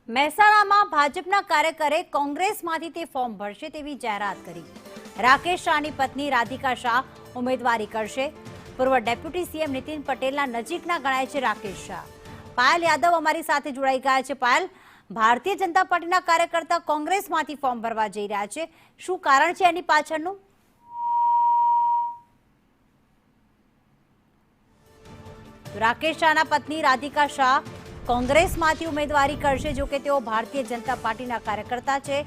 મહેસાણામાં ભાજપના કાર્યકરે કોંગ્રેસમાંથી તે ફોર્મ ભરશે તેવી જાહેરાત કરી। રાકેશ શાહની પત્ની રાધિકા શાહ ઉમેદવારી કરશે। પૂર્વ ડેપ્યુટી સીએમ નીતિન પટેલના નજીકના ગણાય છે રાકેશ શાહ। પાયલ યાદવ અમારી સાથે જોડાઈ ગયા છે। પાયલ, ભારતીય જનતા પાર્ટીના કાર્યકર્તા કોંગ્રેસમાંથી ફોર્મ ભરવા જઈ રહ્યા છે, શું કારણ છે એની પાછળનું? રાકેશ શાહના પત્ની રાધિકા શાહ કોંગ્રેસમાંથી ઉમેદવારી કરશે, જો કે તેઓ ભારતીય જનતા પાર્ટીના કાર્યકર્તા છે।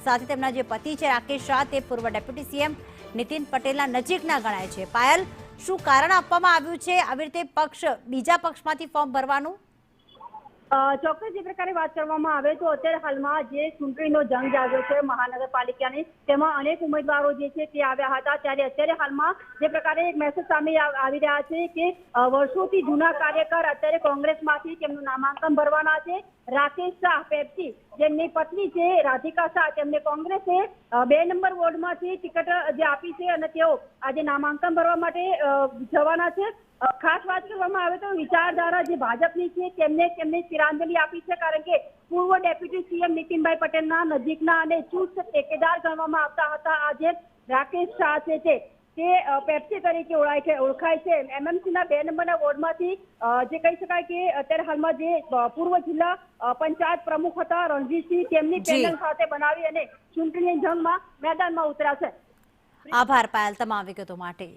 સાથે તેમના જે પતિ છે રાકેશ શાહ તે પૂર્વ ડેપ્યુટી સીએમ નીતિન પટેલના નજીકના ગણાય છે। પાયલ, શું કારણ આપવામાં આવ્યું છે આવી રીતે બીજા પક્ષમાંથી ફોર્મ ભરવાનું? ચોક્કસ જે પ્રકારે વાત કરવામાં આવે તો અત્યારે હાલમાં જે ચૂંટણીનો જંગ જાગ્યો છે મહાનગરપાલિકાની, તેમાં અનેક ઉમેદવારો જે છે તે આવ્યા હતા। ત્યારે અત્યારે હાલમાં જે પ્રકારે એક મેસેજ સામે આવી રહ્યા છે કે વર્ષોથી જૂના કાર્યકર અત્યારે કોંગ્રેસમાંથી તેમનું નામાંકન ભરવાના છે। રાકેશ શાહ પેપ્સી જેમની પત્ની છે રાધિકા શાહ, તેમને કોંગ્રેસે 2 નંબર વોર્ડમાંથી ટિકિટ જે આપી છે અને તેઓ આજે નામાંકન ભરવા માટે જવાના છે। ખાસ વાત કરવામાં આવે તો વિચારધારા જે ભાજપની છે તેમને તિરાંજલિ આપી છે, કારણ કે પૂર્વ ડેપ્યુટી સીએમ નીતિનભાઈ પટેલના નજીકના અને ચુસ્ત ટેકેદાર ગણવામાં આવતા હતા। આજે રાકેશ શાહ છે તે પેપ્સી તરીકે ઓળખાય છે। એમએમસીના 2 નંબરના વોર્ડમાંથી જે કહી શકાય કે અત્યારે હાલમાં જે પૂર્વ જિલ્લા પંચાયત પ્રમુખ હતા રણજીતસિંહ, તેમની પેનલ સાથે બનાવી અને ચૂંટણી જંગમાં મેદાનમાં ઉતર્યા છે। આભાર પાયલ તમામ વિગતો માટે।